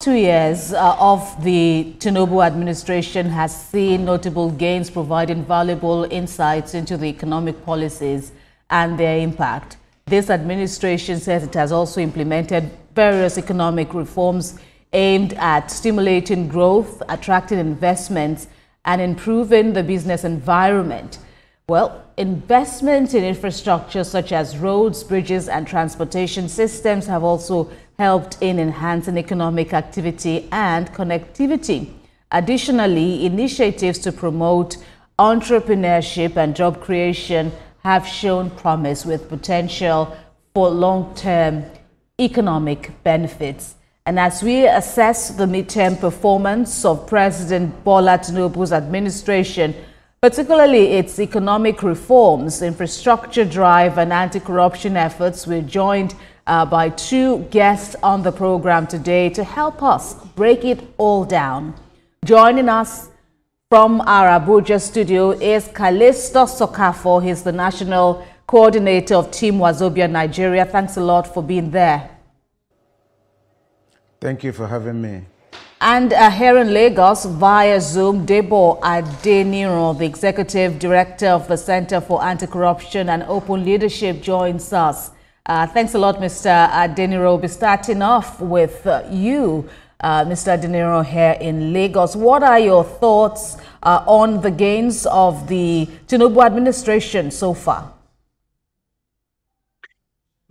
2 years of the Tinubu administration has seen notable gains, providing valuable insights into the economic policies and their impact. This administration says it has also implemented various economic reforms aimed at stimulating growth, attracting investments, and improving the business environment. Well, investments in infrastructure such as roads, bridges, and transportation systems have also helped in enhancing economic activity and connectivity. Additionally, initiatives to promote entrepreneurship and job creation have shown promise with potential for long-term economic benefits. And as we assess the midterm performance of President Bola Tinubu's administration, particularly its economic reforms, infrastructure drive, and anti-corruption efforts, we're joined by two guests on the program today to help us break it all down. Joining us from our Abuja studio is Kalisto Sokafo. He's the National Coordinator of Team Wazobia Nigeria. Thanks a lot for being there. Thank you for having me. And here in Lagos, via Zoom, Debo Adeniro, the Executive Director of the Center for Anti-Corruption and Open Leadership, joins us. Thanks a lot, Mr. Adeniro. We'll be starting off with you, Mr. Adeniro, here in Lagos. What are your thoughts on the gains of the Tinubu administration so far?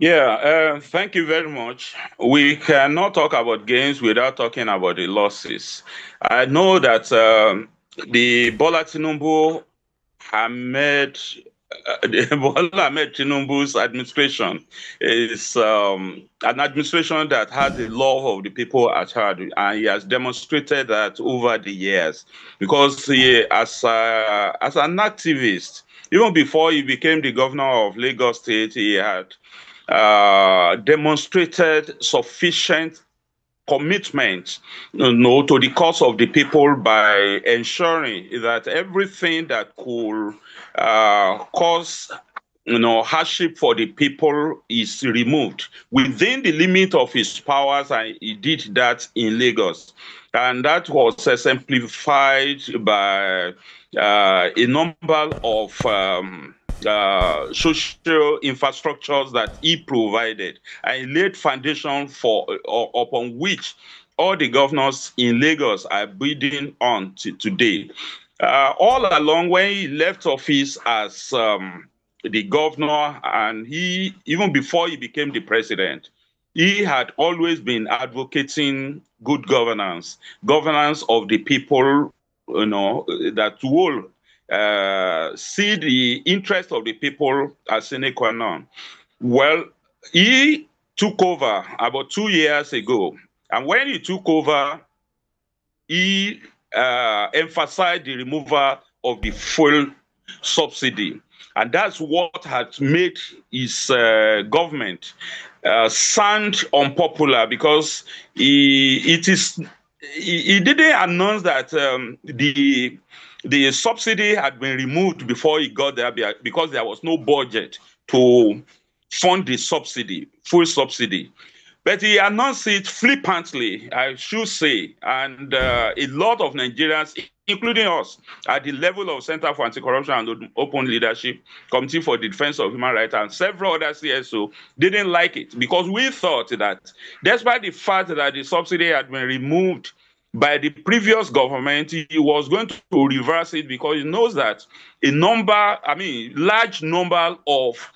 Yeah, thank you very much. We cannot talk about gains without talking about the losses. I know that the Bola Tinubu Tinubu's administration is an administration that has the love of the people at heart, and he has demonstrated that over the years. Because he, as an activist, even before he became the governor of Lagos State, he had demonstrated sufficient commitment, to the cause of the people by ensuring that everything that could cause hardship for the people is removed within the limit of his powers, and he did that in Lagos. And that was exemplified by a number of social infrastructures that he provided, and he laid foundation for upon which all the governors in Lagos are building on today. All along, when he left office as the governor, and he, even before he became the president, he had always been advocating good governance of the people, that will see the interest of the people as sine qua non. Well, he took over about 2 years ago, and when he took over, he emphasized the removal of the fuel subsidy, and that's what had made his government sound unpopular, because he didn't announce that the subsidy had been removed before he got there, because there was no budget to fund the subsidy, full subsidy. But he announced it flippantly, I should say, and a lot of Nigerians, including us, at the level of Center for Anti-Corruption and Open Leadership, Committee for the Defense of Human Rights, and several other CSO, didn't like it, because we thought that despite the fact that the subsidy had been removed by the previous government, he was going to reverse it, because he knows that large number of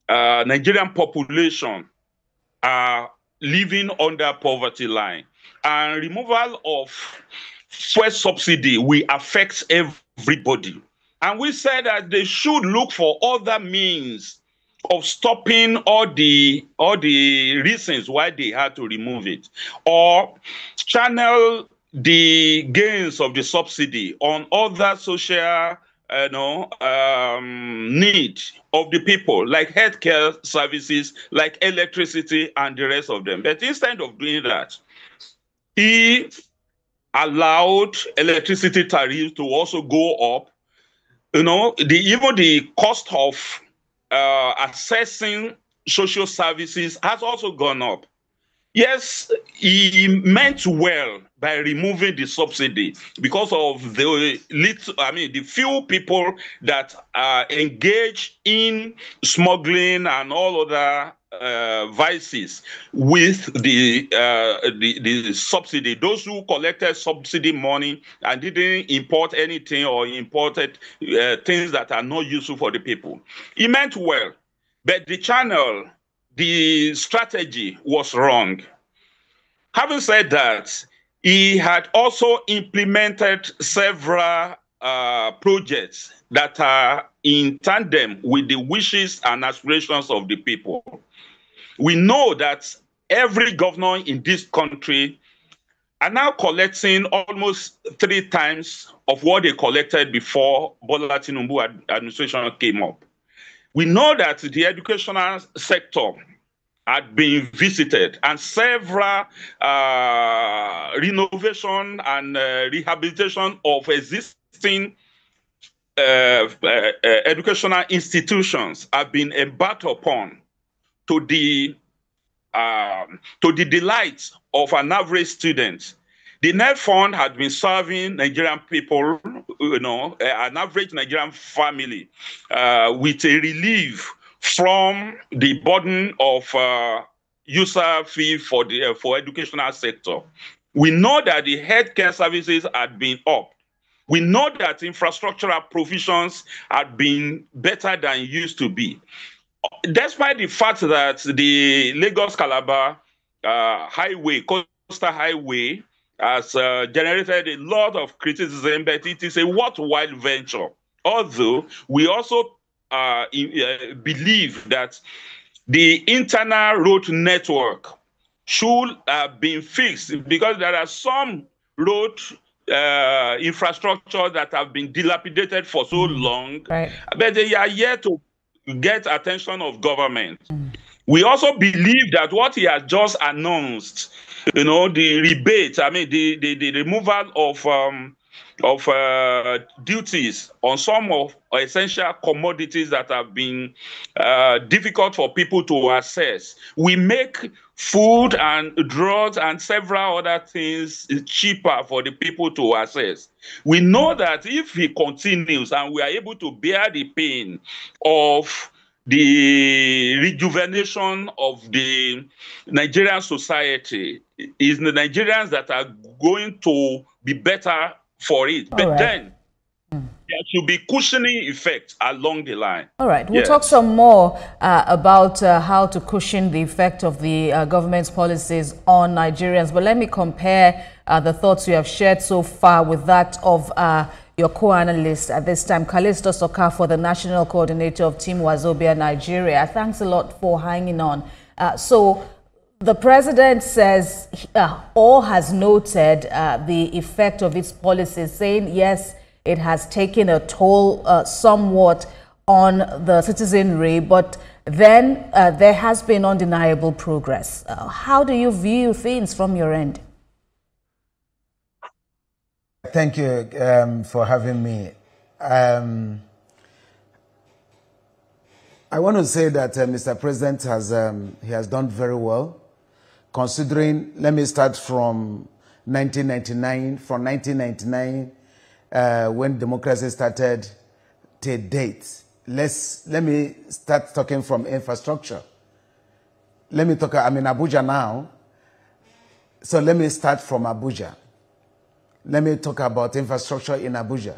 Nigerian population are living under poverty line, and removal of fuel subsidy will affect everybody. And we said that they should look for other means of stopping all the reasons why they had to remove it, or channel the gains of the subsidy on other social need of the people, like healthcare services, like electricity, and the rest of them. But instead of doing that, he allowed electricity tariffs to also go up. Even the cost of accessing social services has also gone up. Yes, he meant well by removing the subsidy because of the the few people that are engaged in smuggling and all other vices with the subsidy. Those who collected subsidy money and didn't import anything or imported things that are not useful for the people. He meant well, but the strategy was wrong. Having said that, he had also implemented several projects that are in tandem with the wishes and aspirations of the people. We know that every governor in this country are now collecting almost 3 times of what they collected before Bola Tinubu administration came up. We know that the educational sector had been visited and several renovation and rehabilitation of existing educational institutions have been embarked upon to the delight of an average student. The Net Fund had been serving Nigerian people, an average Nigerian family with a relief from the burden of user fee for the for educational sector. We know that the healthcare services had been up. We know that infrastructural provisions had been better than it used to be. Despite the fact that the Lagos-Calabar highway, coastal highway, has generated a lot of criticism, but it is a worthwhile venture. Although we also believe that the internal road network should have been fixed because there are some road infrastructure that have been dilapidated for so long, right, but they are yet to get attention of government. We also believe that what he has just announced, the rebate, the removal of duties on some of essential commodities that have been difficult for people to access. We make food and drugs and several other things cheaper for the people to access. We know that if he continues and we are able to bear the pain of the rejuvenation of the Nigerian society, is the Nigerians that are going to be better for it. But then there should be cushioning effect along the line. All right. We'll talk some more about how to cushion the effect of the government's policies on Nigerians. But let me compare the thoughts you have shared so far with that of your co-analyst at this time, Callisto Sokafor, the National Coordinator of Team Wazobia Nigeria. Thanks a lot for hanging on. So the president says or has noted the effect of its policies, saying, yes, it has taken a toll somewhat on the citizenry, but then there has been undeniable progress. How do you view things from your end? Thank you for having me. I want to say that Mr. President has done very well, considering. Let me start from 1999. From 1999, when democracy started, to date. Let me start talking from infrastructure. Let me talk. I'm in Abuja now, so let me start from Abuja. Let me talk about infrastructure in Abuja.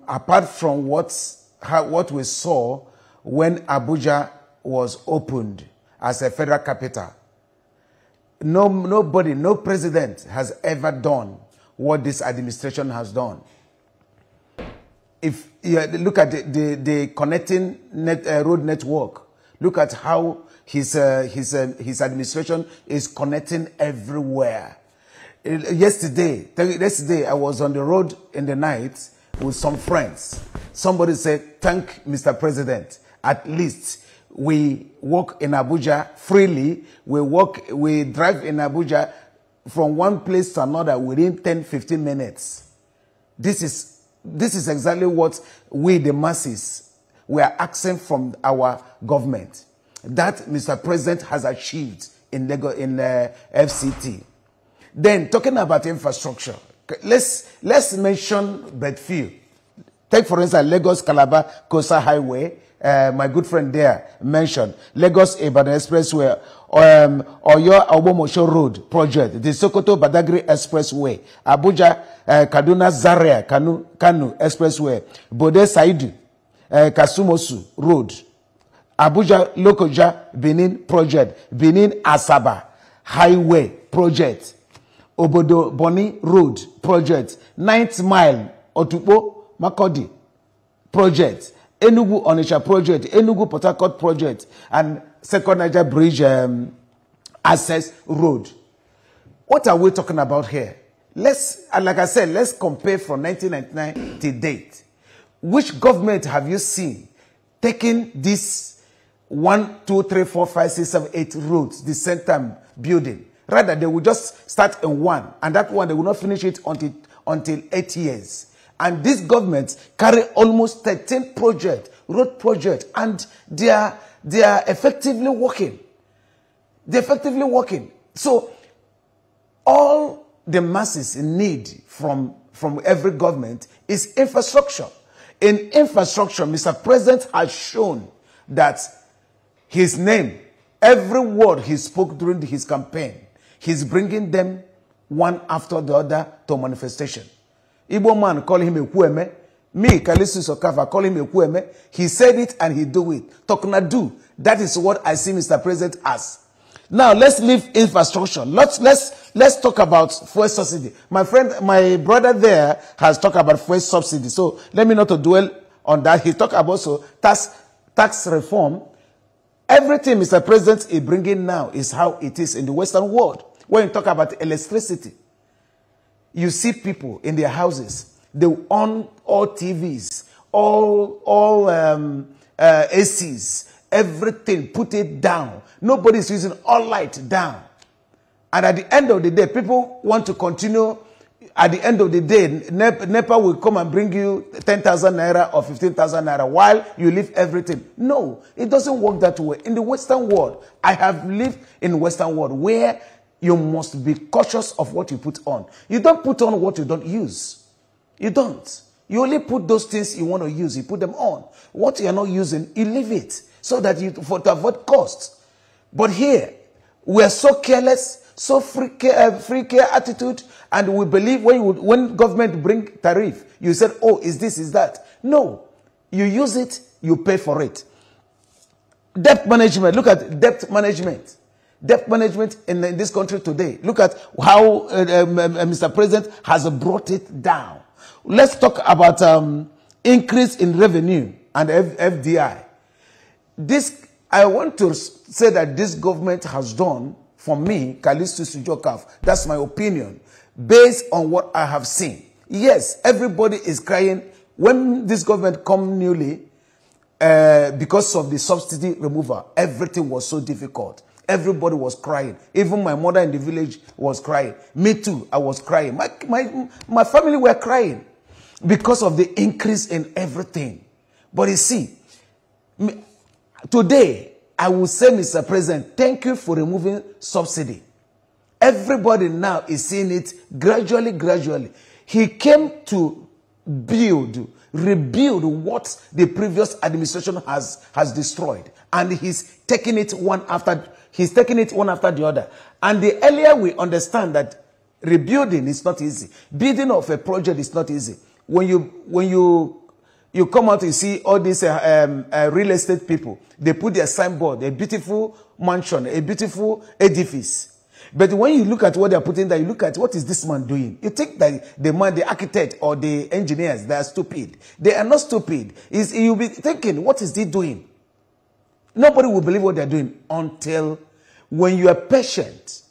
Apart from what we saw when Abuja was opened as a federal capital, nobody, no president has ever done what this administration has done. If you look at the connecting road network, look at how his administration is connecting everywhere. Yesterday, I was on the road in the night with some friends. Somebody said, thank Mr. President. At least we walk in Abuja freely. We drive in Abuja from one place to another within 10-15 minutes. This is exactly what we, the masses, we are asking from our government. That Mr. President has achieved in Lagos, in FCT. Then talking about infrastructure, let's mention but few. Take for instance Lagos Calabar Coastal Highway. My good friend there mentioned Lagos Ibadan Expressway, Oyo Obomosho Road project, the Sokoto Badagry Expressway, Abuja Kaduna Zaria Kanu Expressway, Bode Saidu Kasumosu Road, Abuja Lokoja Benin project, Benin Asaba Highway project, Obodo Boni Road project, 9th Mile Otupo Makodi project, Enugu Onitsha project, Enugu Port Harcourt project, and Second Niger Bridge access road. What are we talking about here? Like I said, let's compare from 1999 to date. Which government have you seen taking this 1, 2, 3, 4, 5, 6, 7, 8 roads, the same time building? Rather, they will just start in one, and that one they will not finish it until 8 years. And this government carry almost 13 road projects, and they are effectively working. They're effectively working. So all the masses need from every government is infrastructure. In infrastructure, Mr. President has shown that his name, every word he spoke during his campaign, he's bringing them one after the other to manifestation. Igbo man call him a kueme. Me, Kalisu Sokafa, call him a kueme. He said it and he do it. Tokna do. That is what I see Mr. President as. Now let's leave infrastructure. Let's talk about fuel subsidy. My brother there has talked about fuel subsidy. So let me not to dwell on that. He talked about also tax reform. Everything Mr. President is bringing now is how it is in the Western world. When you talk about electricity, you see people in their houses, they on all TVs, all ACs, everything, put it down. Nobody's using all light down. And at the end of the day, people want to continue. At the end of the day, NEPA will come and bring you 10,000 naira or 15,000 naira while you leave everything. No, it doesn't work that way. In the Western world, I have lived in the Western world where you must be cautious of what you put on. You don't put on what you don't use. You don't. You only put those things you want to use. You put them on. What you are not using, you leave it so that to avoid costs. But here, we are so careless, so free care attitude, and we believe when government bring tariff, you said, oh, is this, is that. No. You use it, you pay for it. Debt management. Look at debt management. Debt management in this country today. Look at how Mr. President has brought it down. Let's talk about increase in revenue and FDI. I want to say that this government has done, for me, Kalistu Sujokaf, that's my opinion, based on what I have seen. Yes, everybody is crying. When this government come newly, because of the subsidy removal, everything was so difficult. Everybody was crying. Even my mother in the village was crying. Me too, I was crying. My family were crying because of the increase in everything. But you see, today, I will say, Mr. President, thank you for removing subsidy. Everybody now is seeing it gradually. He came to rebuild what the previous administration has destroyed. And he's taking it one after the other. And the earlier we understand that rebuilding is not easy, building of a project is not easy. When you come out, you see all these real estate people, they put their signboard, a beautiful mansion, a beautiful edifice. But when you look at what they're putting there, you look at what is this man doing. You think that the architect or the engineers, they are stupid. They are not stupid. You'll be thinking, what is he doing? Nobody will believe what they're doing until when you are patient.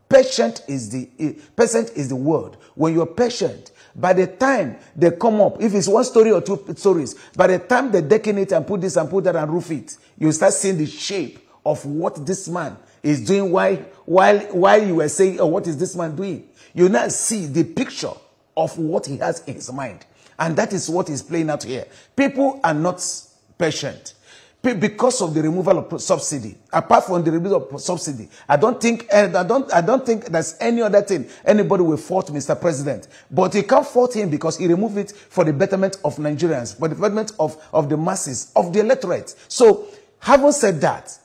Patient is the word. When you are patient, by the time they come up, if it's one story or two stories, by the time they decken it and put this and put that and roof it, you start seeing the shape of what this man is doing while you were saying, oh, what is this man doing? You now see the picture of what he has in his mind. And that is what is playing out here. People are not patient. because of the removal of subsidy. Apart from the removal of subsidy, I don't think there's any other thing anybody will fault Mr. President. But you can't fault him because he removed it for the betterment of Nigerians, for the betterment of the masses, of the electorate. So, having said that,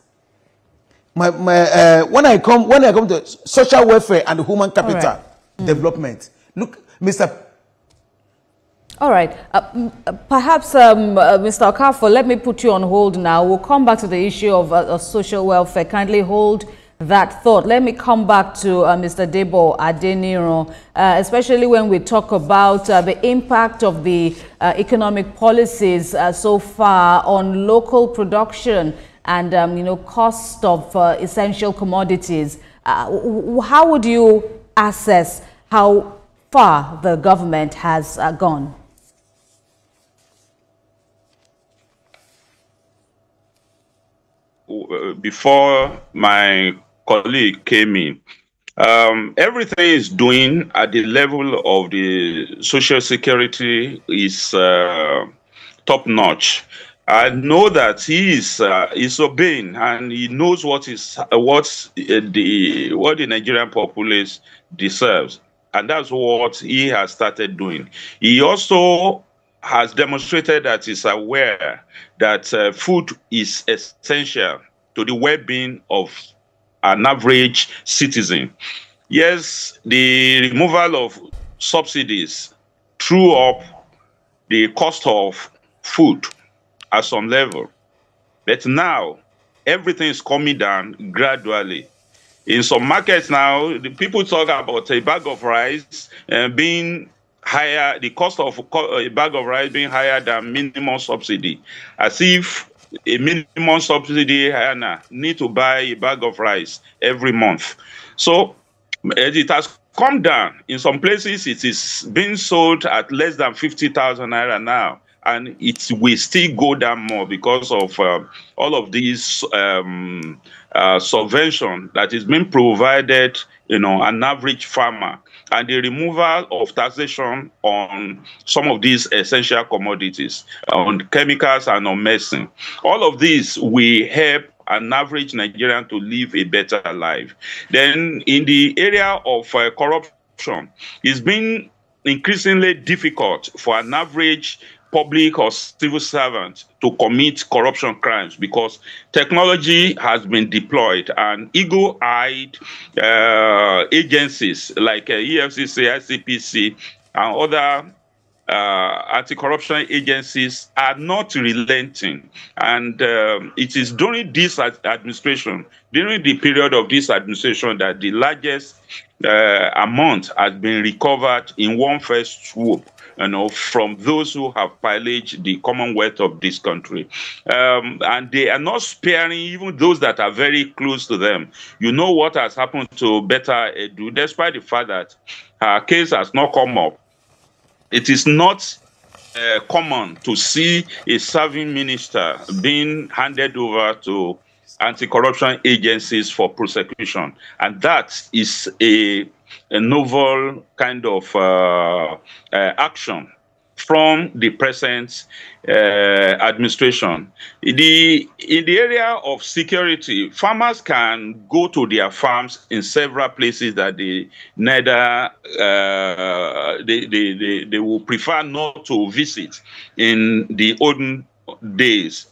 when I come to social welfare and human capital development, look, Mr. All right. Perhaps, Mr. Okafor, let me put you on hold now. We'll come back to the issue of social welfare. Kindly hold that thought. Let me come back to Mr. Debo Adeniro, especially when we talk about the impact of the economic policies so far on local production and, cost of essential commodities. How would you assess how far the government has gone? Before my colleague came in, everything is doing at the level of the social security is top notch. I know that he is obeying, and he knows what the Nigerian populace deserves, and that's what he has started doing. He also has demonstrated that he's aware that food is essential to the well-being of an average citizen. Yes, the removal of subsidies threw up the cost of food at some level, but now everything is coming down gradually. In some markets now, the people talk about a bag of rice being higher, the cost of a bag of rice being higher than minimum subsidy, as if a minimum subsidy earner need to buy a bag of rice every month. So it has come down. In some places, it is being sold at less than 50,000 naira now, and it will still go down more because of all of these subvention that is being provided, an average farmer, and the removal of taxation on some of these essential commodities, on chemicals and on medicine. All of these will help an average Nigerian to live a better life. Then in the area of corruption, it's been increasingly difficult for an average public or civil servant to commit corruption crimes because technology has been deployed, and eagle-eyed agencies like EFCC, ICPC, and other anti-corruption agencies are not relenting. And it is during this administration, during the period of this administration, that the largest amount has been recovered in one first swoop, from those who have pillaged the commonwealth of this country. And they are not sparing even those that are very close to them. You know what has happened to Betta Edu, despite the fact that her case has not come up. It is not common to see a serving minister being handed over to anti-corruption agencies for prosecution. And that is a novel kind of action from the present administration. In the area of security, farmers can go to their farms in several places that they neither they will prefer not to visit in the olden days.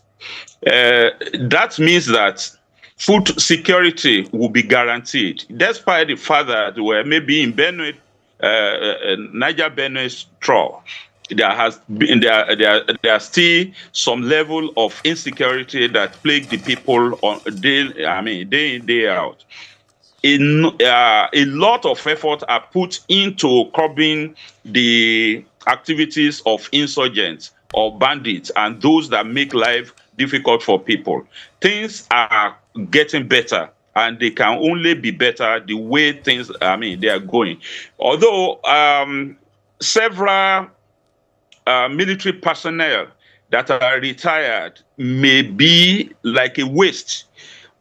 That means that food security will be guaranteed, despite the fact that we're maybe in Benue, Niger Benue Trough. There are still some level of insecurity that plague the people on day in, day out. A lot of effort are put into curbing the activities of insurgents or bandits and those that make life difficult for people. Things are getting better, and they can only be better the way things, they are going. Although several military personnel that are retired may be like a waste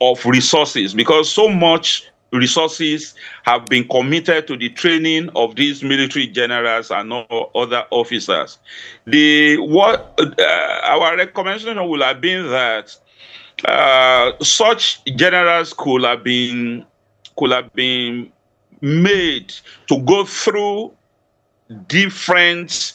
of resources, because so much resources have been committed to the training of these military generals and other officers. Our recommendation would have been that Such generals could have been made to go through different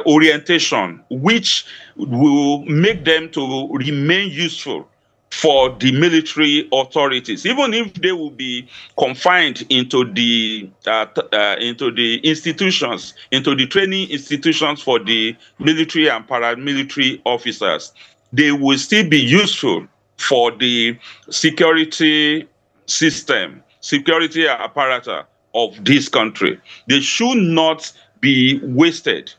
orientation, which will make them to remain useful for the military authorities, even if they will be confined into the institutions, into the training institutions for the military and paramilitary officers. They will still be useful for the security system, security apparatus of this country. They should not be wasted.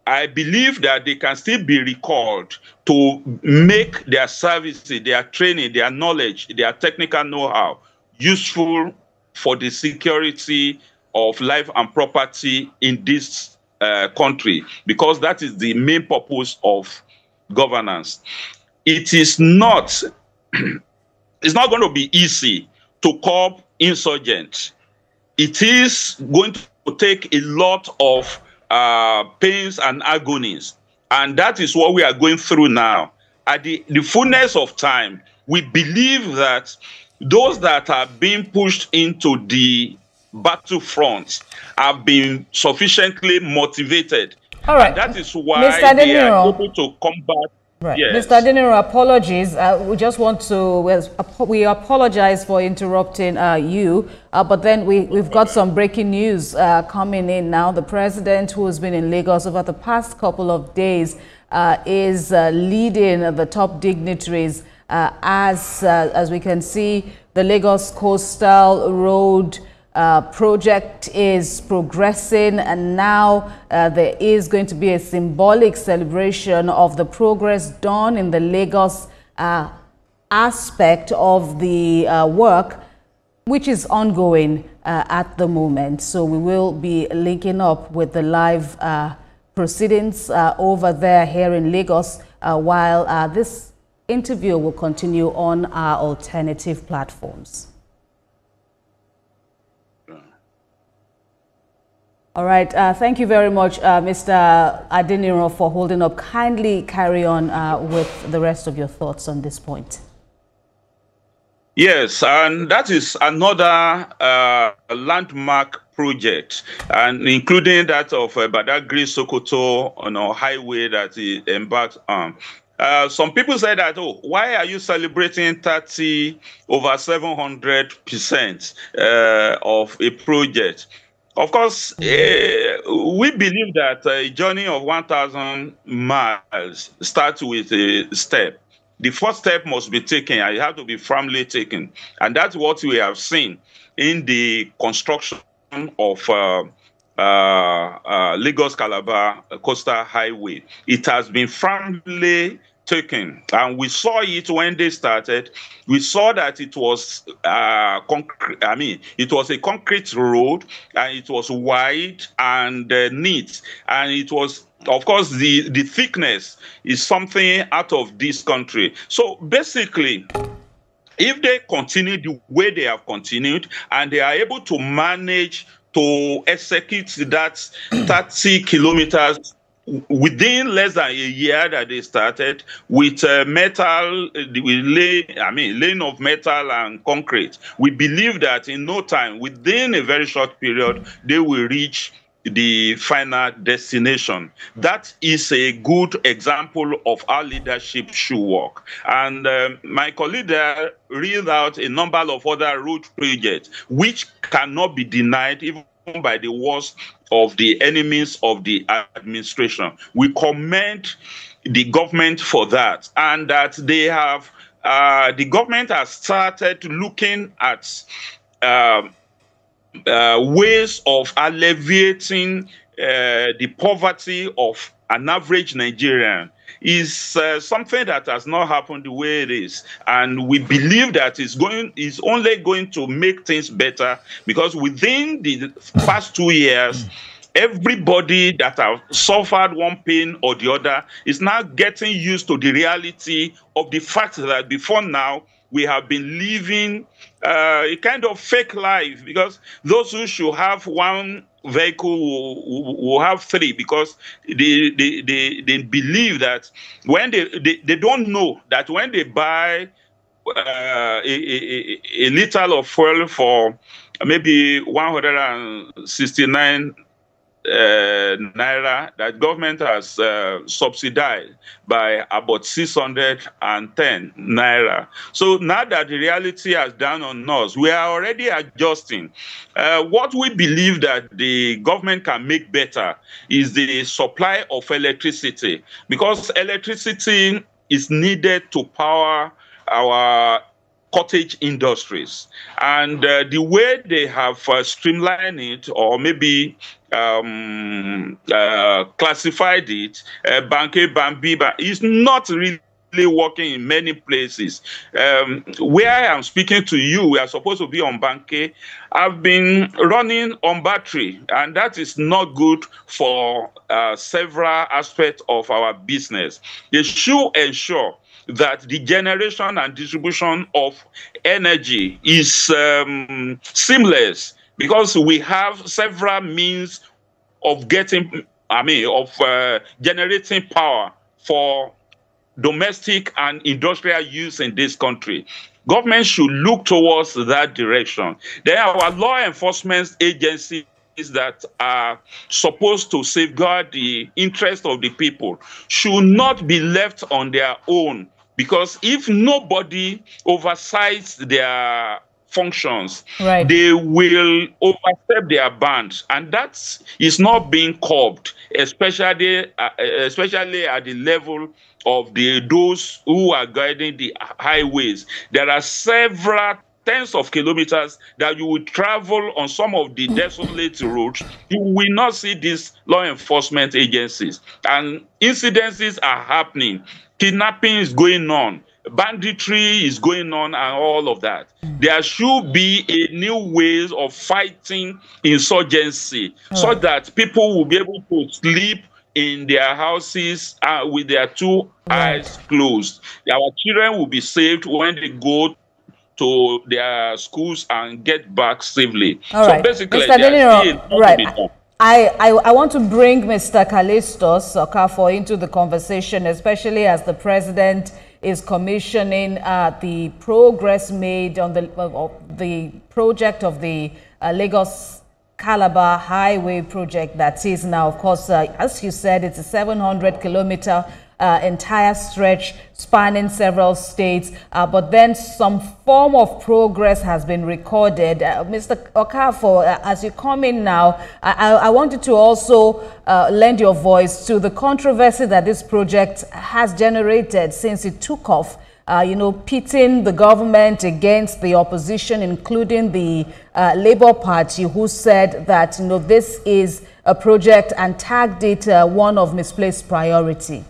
I believe that they can still be recalled to make their services, their training, their knowledge, their technical know-how useful for the security of life and property in this country, because that is the main purpose of governance. It is not, it's not going to be easy to curb insurgents. It is going to take a lot of pains and agonies. And that is what we are going through now. At the fullness of time, we believe that those that are being pushed into the battlefront have been sufficiently motivated. All right. And that is why they are able to combat. Right. Yes. Mr. Adiniro, apologies. We just want to, we apologize for interrupting you, but then we've got some breaking news coming in now. The president, who has been in Lagos over the past couple of days, is leading the top dignitaries as we can see, the Lagos Coastal Road project is progressing, and now there is going to be a symbolic celebration of the progress done in the Lagos aspect of the work, which is ongoing at the moment. So we will be linking up with the live proceedings over there here in Lagos while this interview will continue on our alternative platforms. All right. Thank you very much, Mr. Adiniro, for holding up. Kindly carry on with the rest of your thoughts on this point. Yes, and that is another landmark project, and including that of Badagry-Sokoto highway that he embarked on. Some people say that, oh, why are you celebrating 30 over 700% of a project? Of course, we believe that a journey of 1,000 miles starts with a step. The first step must be taken, and it has to be firmly taken. And that's what we have seen in the construction of Lagos-Calabar Coastal Highway. It has been firmly taken, and we saw it when they started. We saw that it was it was a concrete road, and it was wide and neat, and it was, of course, the thickness is something out of this country. So basically, if they continue the way they have continued, and they are able to manage to execute that 30 kilometers within less than a year that they started, with metal, laying of metal and concrete, we believe that in no time, within a very short period, they will reach the final destination. That is a good example of how leadership should work. And my colleague there reeled out a number of other road projects which cannot be denied even by the worst of the enemies of the administration. We commend the government for that, and that they have the government has started looking at ways of alleviating the poverty of an average Nigerian. Is something that has not happened the way it is, and we believe that is only going to make things better, because within the past 2 years, everybody that have suffered one pain or the other is now getting used to the reality of the fact that before now we have been living a kind of fake life, because those who should have one vehicle will have three, because they believe that when they don't know that when they buy a liter of fuel for maybe 169 naira, that government has subsidized by about 610 naira. So now that the reality has done on us, we are already adjusting. What we believe that the government can make better is the supply of electricity, because electricity is needed to power our cottage industries. And the way they have streamlined it, or maybe classified it, Banke Bambiba, is not really working in many places. Where I am speaking to you, we are supposed to be on Banke. I've been running on battery, and that is not good for several aspects of our business. They should ensure that the generation and distribution of energy is seamless, because we have several means of generating power for domestic and industrial use in this country. Government should look towards that direction. Then our law enforcement agencies that are supposed to safeguard the interest of the people should not be left on their own, because if nobody oversights their functions, right, they will overstep their bounds, and that is not being curbed, especially at the level of those who are guiding the highways. There are several tens of kilometers that you will travel on some of the desolate roads. You will not see these law enforcement agencies, and incidences are happening. Kidnapping is going on, banditry is going on, and all of that. There should be a new ways of fighting insurgency, so that people will be able to sleep in their houses with their two eyes closed. Our children will be saved when they go to their schools and get back safely. All right. Basically, Mr. Deniro, right. I want to bring Mr. Callistus Okafor into the conversation, especially as the president is commissioning the progress made on the project of the Lagos Calabar Highway project that is now, of course, as you said, it's a 700-kilometer entire stretch spanning several states, but then some form of progress has been recorded. Mr. Okafor, as you come in now, I wanted to also lend your voice to the controversy that this project has generated since it took off. Pitting the government against the opposition, including the Labour Party, who said that, this is a project and tagged it one of misplaced priority.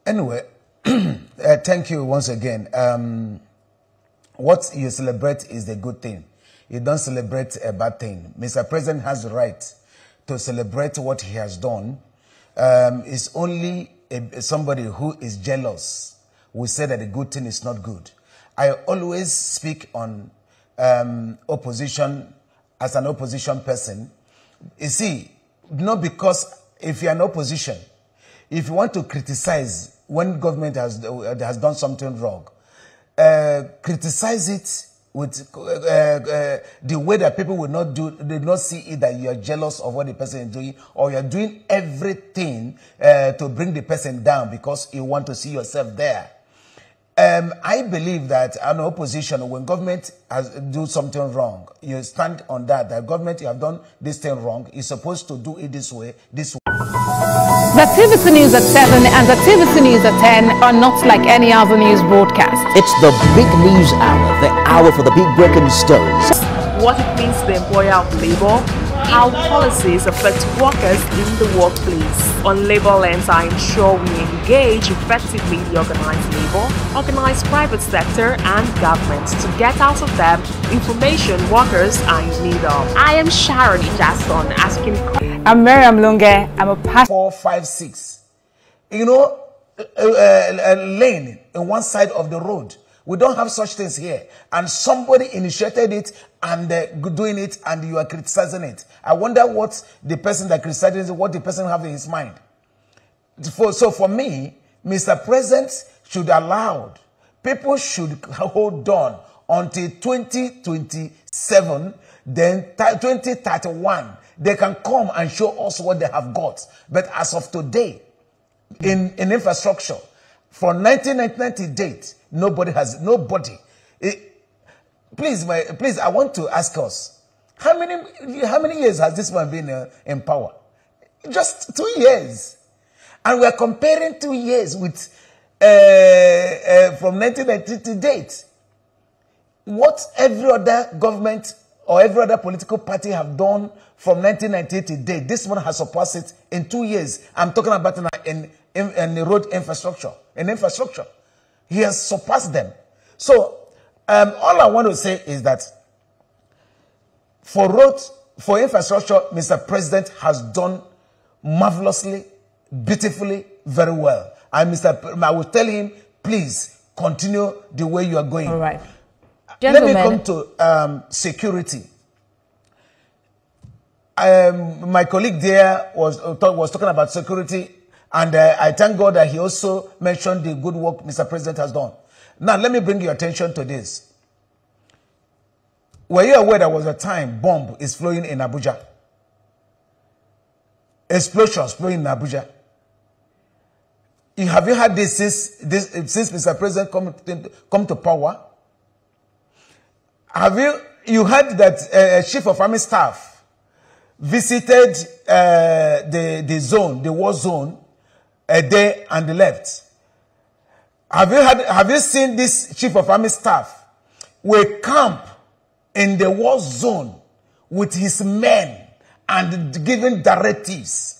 Anyway, thank you once again. What you celebrate is the good thing. You don't celebrate a bad thing. Mr. President has the right to celebrate what he has done. It's only somebody who is jealous will say that the good thing is not good. I always speak on opposition as an opposition person. You see, not because if you're an opposition, if you want to criticize when government has done something wrong, criticize it with the way that people will not see it, that you are jealous of what the person is doing, or you are doing everything to bring the person down because you want to see yourself there. I believe that an opposition, when government has do something wrong, you stand on that. That government, you have done this thing wrong, is supposed to do it this way, this way. The TVC News at 7 and the TVC News at 10 are not like any other news broadcast. It's the big news hour, the hour for the big breaking stories. What it means to the employer of labor, how policies affect workers in the workplace. On Labor Lens, I ensure we engage effectively the organized labor, organized private sector and government to get out of them information workers are in need of. I am Sharon Jackson asking. I'm Miriam Lunge. I'm a pastor. 4, 5, 6. You know, lane in one side of the road. We don't have such things here. And somebody initiated it and doing it, and you are criticizing it. I wonder what the person that criticizes it, what the person have in his mind. So for me, Mr. President should allow, people should hold on until 2027, then 2031. They can come and show us what they have got. But as of today, in infrastructure, from 1990 date, nobody. Please, I want to ask us, how many years has this man been in power? Just 2 years. And we are comparing 2 years with from 1990 to date. What every other government or every other political party have done from 1990 to date, this one has surpassed it in 2 years. I'm talking about in the road infrastructure. In infrastructure, he has surpassed them. So all I want to say is that for infrastructure, Mr. President has done marvelously, beautifully, very well. And I will tell him, please continue the way you are going. All right. Gentlemen. Let me come to security. My colleague there was talking about security, and I thank God that he also mentioned the good work Mr. President has done. Now, let me bring your attention to this. Were you aware there was a time bomb is flowing in Abuja? Explosions flowing in Abuja. Have you had this since Mr. President come to power? Have you heard that Chief of Army Staff visited the war zone a day and left? Have you seen this Chief of Army Staff will camp in the war zone with his men and giving directives?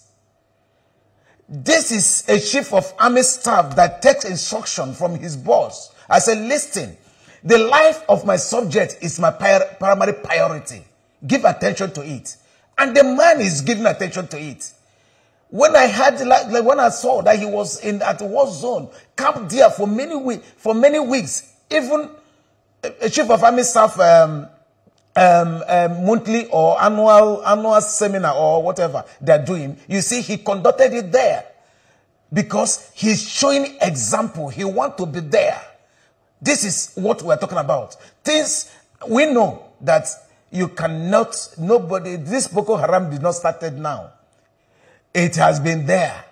This is a Chief of Army Staff that takes instruction from his boss. I said, listen, the life of my subject is my primary priority. Give attention to it. And the man is giving attention to it. When I had, when I saw that he was at the war zone, camped there for many weeks, even a Chief of Army Staff monthly or annual seminar or whatever they're doing, you see, he conducted it there because he's showing example. He wants to be there. This is what we're talking about. Things we know that you cannot, this Boko Haram did not started now. It has been there.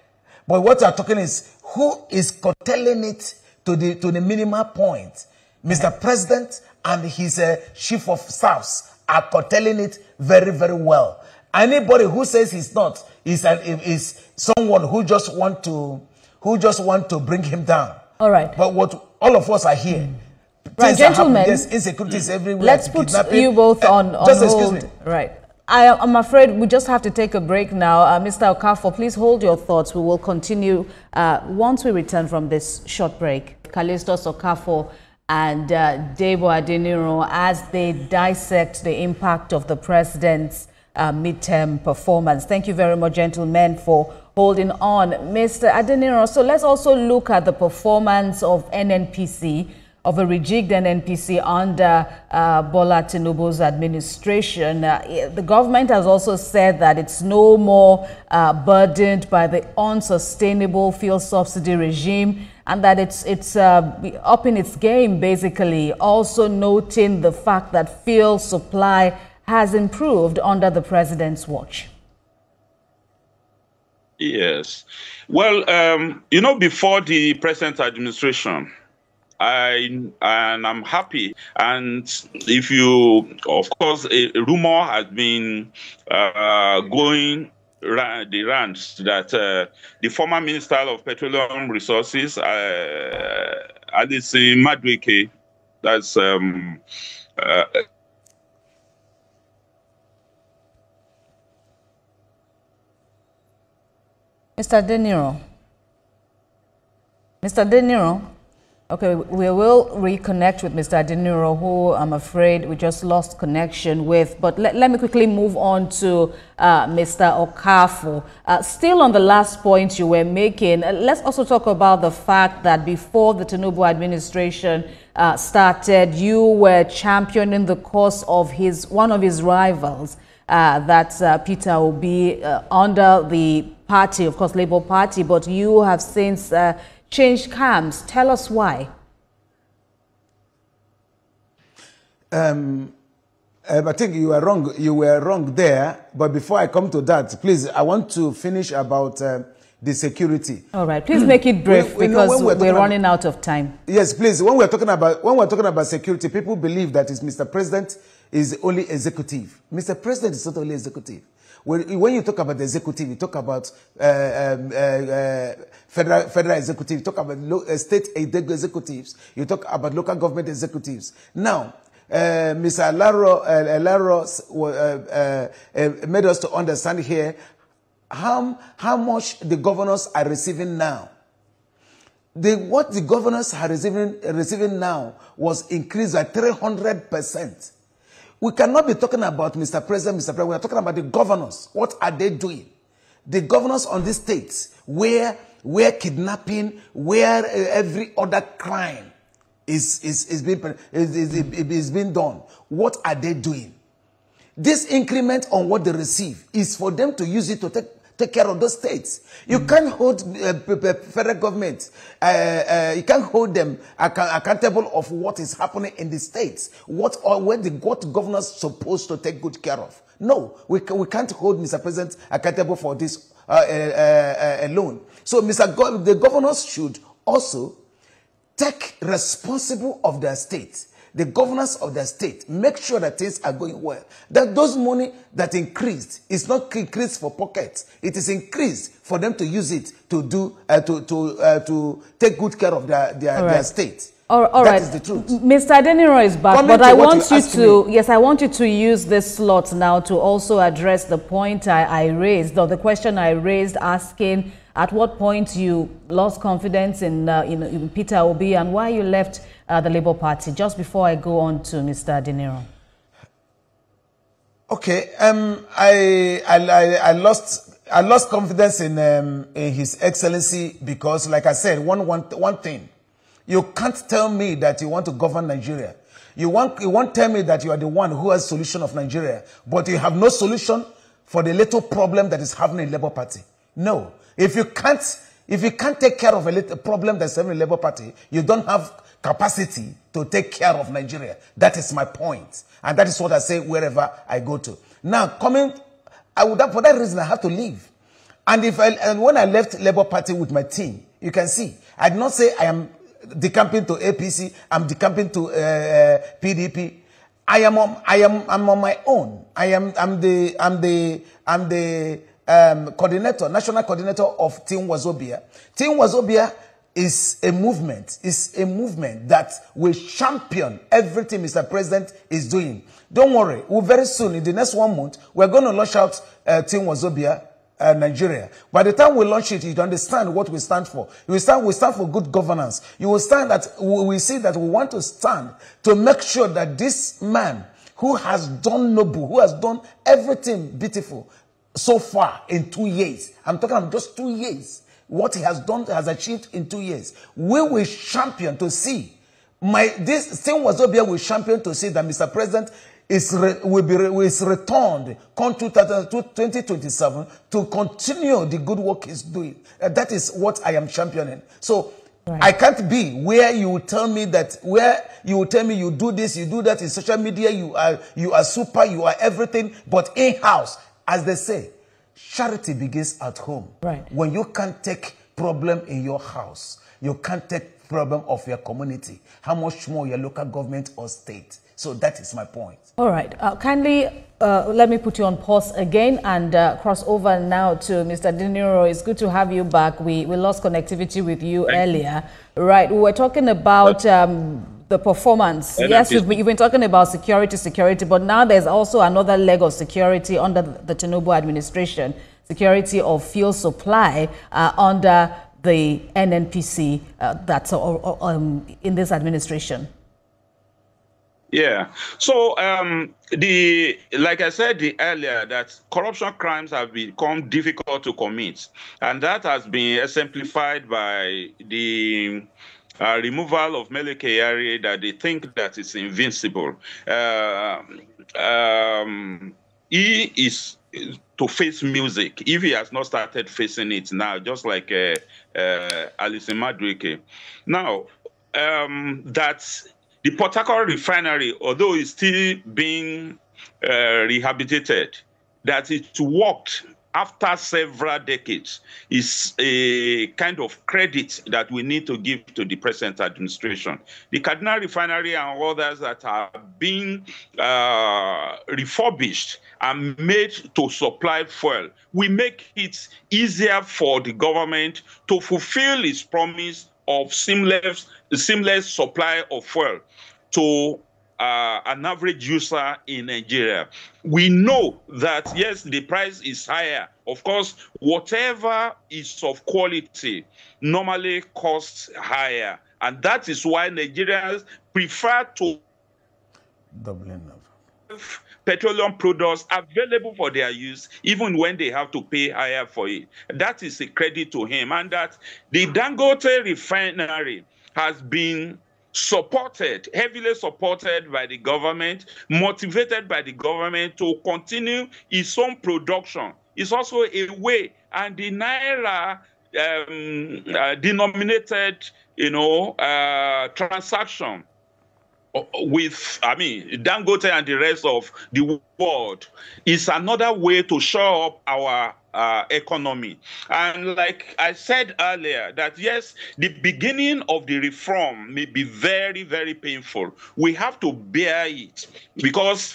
But what we're talking is who is curtailing it to the minimal point. Mr. President and his chief of staffs are curtailing it very, very well. Anybody who says he's not is someone who just want to bring him down. All right. But what all of us are here. Right, gentlemen. Yes, insecurities everywhere. Let's put you both on just hold. Excuse me. Right. I'm afraid we just have to take a break now. Mr. Okafor, please hold your thoughts. We will continue once we return from this short break. Callistus Okafor and Debo Adeniro, as they dissect the impact of the president's midterm performance. Thank you very much, gentlemen, for holding on. Mr. Adeniro, so let's also look at the performance of NNPC, of a rejigged NNPC under Bola Tinubu's administration. The government has also said that it's no more burdened by the unsustainable fuel subsidy regime, and that it's upping its game, basically, also noting the fact that fuel supply has improved under the president's watch. Yes. Well, before the present administration, I'm happy. And if you, of course, a rumor has been going the rounds that the former Minister of Petroleum Resources, Alice Madwike, that's Mr. De Niro. Mr. De Niro. Okay, we will reconnect with Mr. Adiniro, who I'm afraid we just lost connection with. But let me quickly move on to Mr. Okafor. Still on the last point you were making, let's also talk about the fact that before the Tinubu administration started, you were championing the cause of one of his rivals, that's Peter Obi, under the party, of course, Labour Party, but you have since changed camps. Tell us why. I think you were wrong. You were wrong there. But before I come to that, please, I want to finish about the security. All right, please make it brief because we're running out of time. Yes, please. When we're talking about security, people believe that Mr. President is only executive. Mr. President is not only executive. When you talk about the executive, you talk about federal executive, you talk about state executives, you talk about local government executives. Now, Mr. Alaro made us to understand here how much the governors are receiving now. What the governors are receiving now was increased by 300%. We cannot be talking about Mr. President, we are talking about the governors. What are they doing? The governors on these states where kidnapping, where every other crime is being done. What are they doing? This increment on what they receive is for them to use it to take care of those states. You can't hold federal government, you can't hold them accountable of what is happening in the states. What governors supposed to take good care of. No, we can't hold Mr. President accountable for this alone. So the governors should also take responsible of their state. The governors of the state make sure that things are going well. That those money that increased is not increased for pockets. It is increased for them to use it to do to take good care of their state. All right. That is the truth. Mr. Adiniro is back, but I want you to I want you to use this slot now to also address the point I raised, or the question I raised, asking at what point you lost confidence in Peter Obi and why you left the Labour Party, just before I go on to Mr. Adiniro. Okay, I lost confidence in His Excellency because, like I said, one thing, you can't tell me that you want to govern Nigeria. You won't tell me that you are the one who has solution of Nigeria, but you have no solution for the little problem that is happening in Labour Party. No, if you can't take care of a little problem that's happening in Labour Party, you don't have capacity to take care of Nigeria. That is my point. And that is what I say wherever I go to. Now, for that reason, I have to leave. And when I left Labour Party with my team, you can see, I did not say I am decamping to APC, I'm decamping to PDP. I'm on my own. I'm the coordinator, national coordinator of Team Wazobia. Team Wazobia is a movement. It's a movement that will champion everything Mr. President is doing. Don't worry. Very soon, in the next 1 month, we're going to launch out Team Wazobia Nigeria. By the time we launch it, you understand what we stand for. We stand for good governance. You will stand that we see that we want to stand to make sure that this man who has done noble, who has done everything beautiful so far in 2 years. I'm talking about just 2 years. What he has done, has achieved in 2 years. We will champion to see. This thing Wazobia will champion to see that Mr. President is returned come 2027 to continue the good work he's doing. That is what I am championing. So right. I can't be where you will tell me you do this, you do that in social media, you are super, you are everything, but in-house, as they say, charity begins at home. Right. When you can't take problem in your house, you can't take problem of your community. How much more your local government or state? So that is my point. All right. Kindly let me put you on pause again and cross over now to Mr. Adiniro. It's good to have you back. We lost connectivity with you earlier. Right. We were talking about the performance. Yes, you've been talking about security, but now there's also another leg of security under the Tinubu administration, security of fuel supply under the NNPC that's in this administration? Yeah. So like I said earlier, that corruption crimes have become difficult to commit, and that has been exemplified by the removal of Mele Kyari, that they think that it's invincible. He is to face music if he has not started facing it now, just like Alison Madueke. Now, that's the Port Harcourt refinery, although it's still being rehabilitated, that it worked after several decades is a kind of credit that we need to give to the present administration. The Kaduna refinery and others that are being refurbished and made to supply fuel, we make it easier for the government to fulfill its promise of seamless supply of fuel to an average user in Nigeria. We know that, yes, the price is higher. Of course, whatever is of quality normally costs higher. And that is why Nigerians prefer to have petroleum products available for their use, even when they have to pay higher for it. That is a credit to him. And that the Dangote refinery has been supported, heavily supported by the government, motivated by the government to continue its own production. It's also a way, and the Naira denominated, transaction with, Dangote and the rest of the world is another way to show up our economy. And like I said earlier, that yes, the beginning of the reform may be very, very painful. We have to bear it, because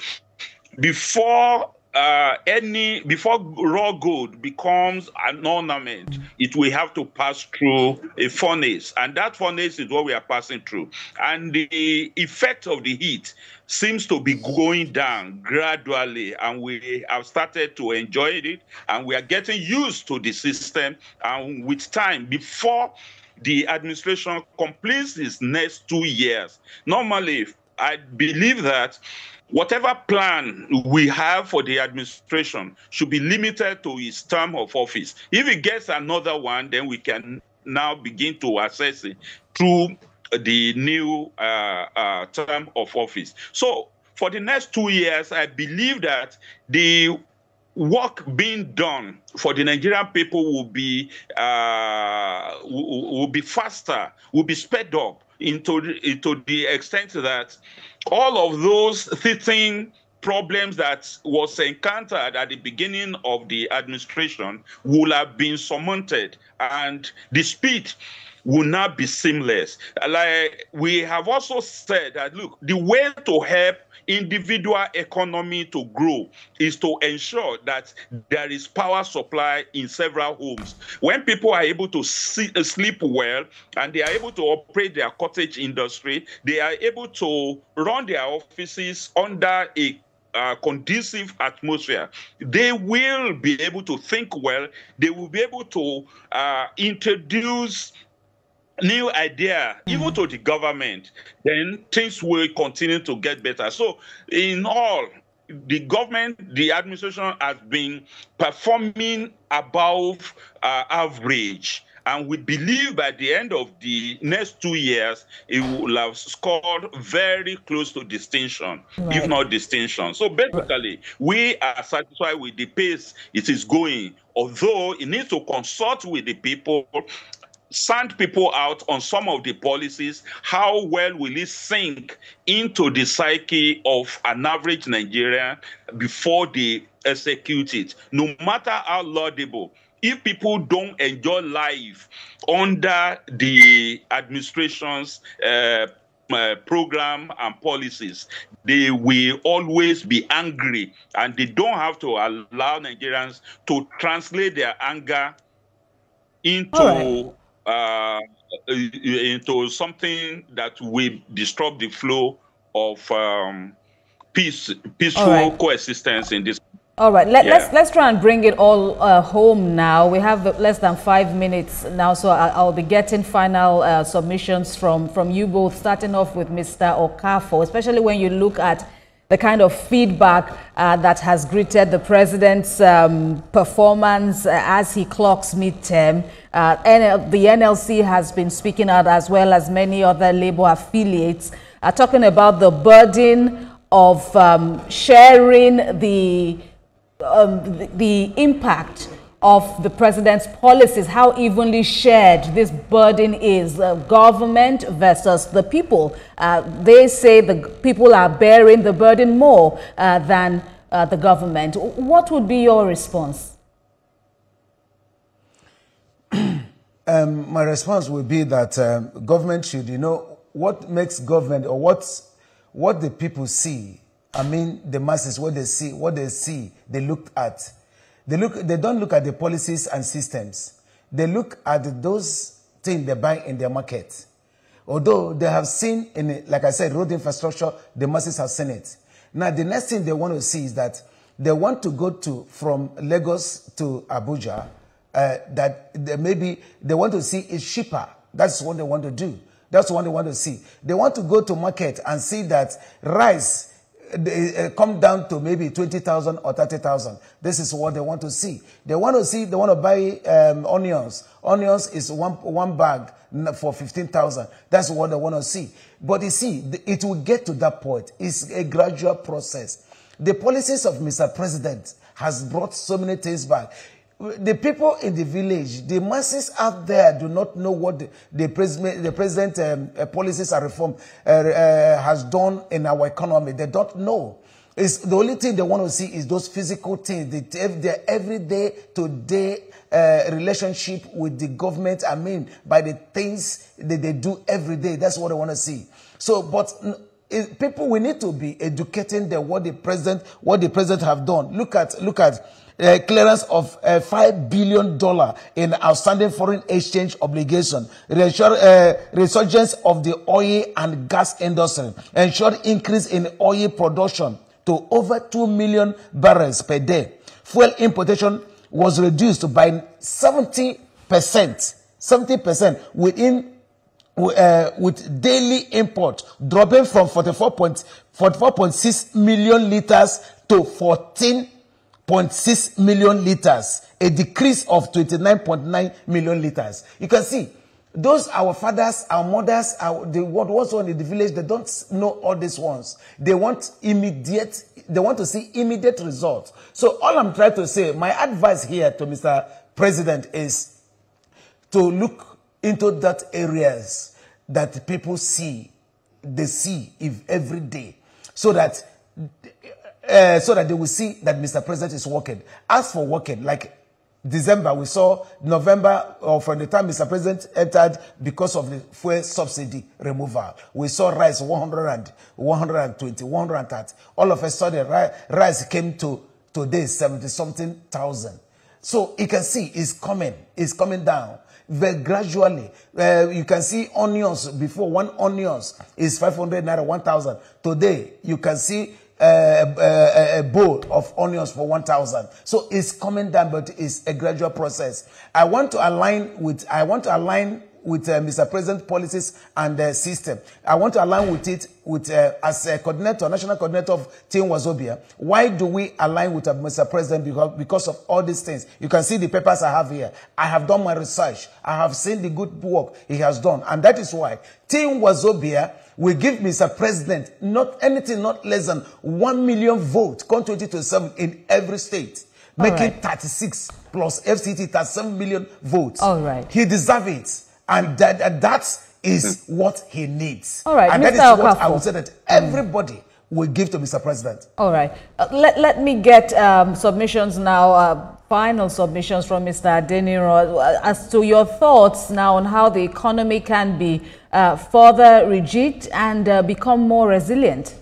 before raw gold becomes an ornament, it will have to pass through a furnace, and that furnace is what we are passing through. And the effect of the heat seems to be going down gradually, and we have started to enjoy it, and we are getting used to the system. And with time, before the administration completes its next 2 years, normally I believe that whatever plan we have for the administration should be limited to his term of office. If he gets another one, then we can now begin to assess it through the new term of office. So for the next 2 years, I believe that the work being done for the Nigerian people will be faster, will be sped up into the extent that all of those teething problems that was encountered at the beginning of the administration will have been surmounted, and the speed will not be seamless. Like we have also said that, look, the way to help individual economy to grow is to ensure that there is power supply in several homes. When people are able to sleep well, and they are able to operate their cottage industry, they are able to run their offices under a conducive atmosphere, they will be able to think well, they will be able to introduce new idea even to the government, then things will continue to get better. So in all, the government, the administration has been performing above average. And we believe by the end of the next 2 years, it will have scored very close to distinction, if not distinction. So basically, we are satisfied with the pace it is going, although it needs to consult with the people, send people out on some of the policies. How well will it sink into the psyche of an average Nigerian before they execute it? No matter how laudable, if people don't enjoy life under the administration's program and policies, they will always be angry, and they don't have to allow Nigerians to translate their anger into something that will disrupt the flow of peaceful coexistence in this. All right, let's try and bring it all home now. We have less than 5 minutes now, so I'll be getting final submissions from you both, starting off with Mr. Okafor, especially when you look at the kind of feedback that has greeted the president's performance as he clocks midterm. The NLC has been speaking out, as well as many other Labour affiliates, talking about the burden of sharing the impact of the president's policies, how evenly shared this burden is, government versus the people. They say the people are bearing the burden more than the government. What would be your response? My response would be that government should, what makes government, or what the people see. I mean, the masses, what they see, they look at. They don't look at the policies and systems. They look at those things they buy in their market. Although they have seen, like I said, road infrastructure, the masses have seen it. Now, the next thing they want to see is that they want to go from Lagos to Abuja, maybe they want to see it cheaper. That's what they want to do. That's what they want to see. They want to go to market and see that rice come down to maybe 20,000 or 30,000. This is what they want to see. They want to buy onions. Onions is one bag for 15,000. That's what they want to see. But you see, it will get to that point. It's a gradual process. The policies of Mr. President has brought so many things back. The people in the village, the masses out there do not know what the president policies and reform has done in our economy. They don't know. It's the only thing they want to see is those physical things, their everyday today relationship with the government. I mean, by the things that they do every day. That's what they want to see. So, but people, we need to be educating them what the president have done. Look at clearance of $5 billion in outstanding foreign exchange obligation, resurgence of the oil and gas industry, ensured increase in oil production to over 2 million barrels per day. Fuel importation was reduced by 70%, 70% with daily import dropping from 44.6 million liters to 14.6 million liters, a decrease of 29.9 million liters. You can see, those our fathers, our mothers, what's on in the village, they don't know all these ones. They want to see immediate results. So all I'm trying to say, my advice here to Mr. President is to look into that areas that people see, they see every day, so that they will see that Mr. President is working. As for working, like December, we saw November, or from the time Mr. President entered, because of the fuel subsidy removal, we saw rice 100, 120, 130. All of a sudden, rice came to today 70-something thousand. So you can see it's coming down very gradually. You can see onions before, one onions is 500 naira, 1,000. Today you can see a bowl of onions for 1,000. So it's coming down, but it's a gradual process. I want to align with Mr. President's policies and system. I want to align with it as a coordinator, national coordinator of Team Wazobia. Why do we align with Mr. President? Because of all these things. You can see the papers I have here. I have done my research. I have seen the good work he has done. And that is why Team Wazobia will give Mr. President not less than 1 million votes, come 2027 in every state, making 36 plus FCT 37 million votes. All right. He deserves it. And that is what he needs. All right, and Mr. that is what I would say that everybody will give to Mr. President. All right. Let me get submissions now, final submissions from Mr. Adeni, as to your thoughts now on how the economy can be further rejigged and become more resilient.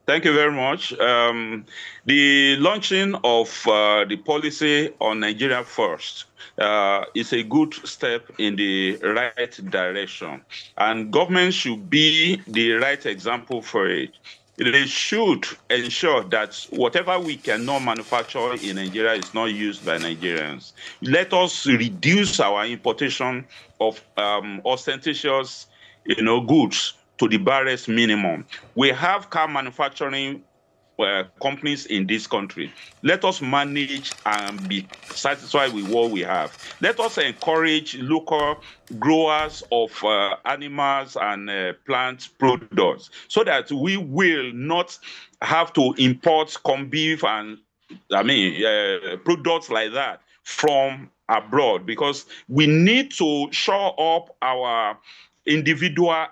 Thank you very much. The launching of the policy on Nigeria First is a good step in the right direction, and government should be the right example for it. they should ensure that whatever we cannot manufacture in Nigeria is not used by Nigerians. Let us reduce our importation of ostentatious, goods to the barest minimum. We have car manufacturing companies in this country. Let us manage and be satisfied with what we have. Let us encourage local growers of animals and plant products so that we will not have to import corned beef and products like that from abroad, because we need to shore up our individual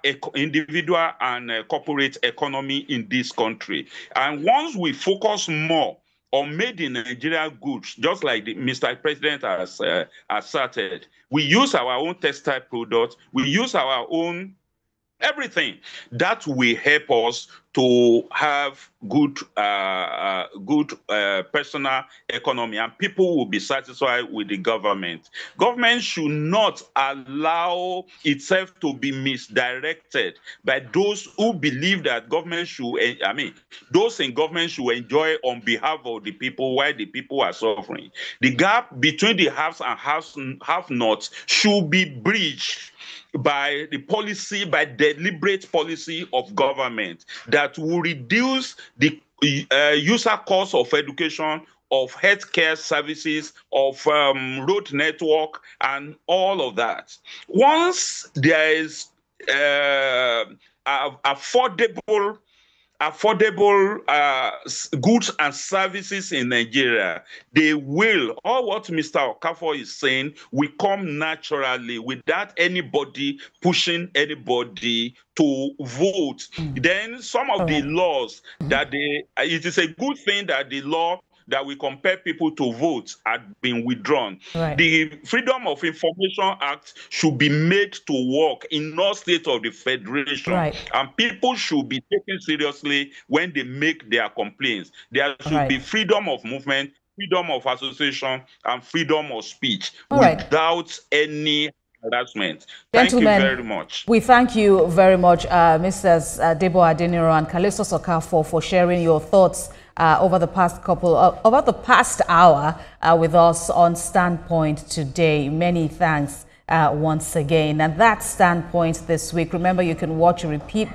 and corporate economy in this country. And once we focus more on made in Nigeria goods, just like Mr. President has asserted, we use our own textile products, we use our own everything, that will help us to have good personal economy, and people will be satisfied with the government. Government should not allow itself to be misdirected by those who believe that government should, those in government should enjoy on behalf of the people while the people are suffering. The gap between the haves and have-nots should be bridged by the policy, by deliberate policy of government that will reduce the user cost of education, of healthcare services, of road network, and all of that. Once there is affordable goods and services in Nigeria, they will, all what Mr. Okafor is saying, will come naturally without anybody pushing anybody to vote. Then some of the laws that it is a good thing that the law that will compel people to vote had been withdrawn. Right. The Freedom of Information Act should be made to work in all states of the Federation. Right. And people should be taken seriously when they make their complaints. There should be freedom of movement, freedom of association, and freedom of speech without any harassment. Thank you very much. We thank you very much, Mrs. Debo Adeniro and Kalisto Okafor, for sharing your thoughts over the past hour with us on Standpoint today. Many thanks once again. And that Standpoint this week. Remember, you can watch a repeat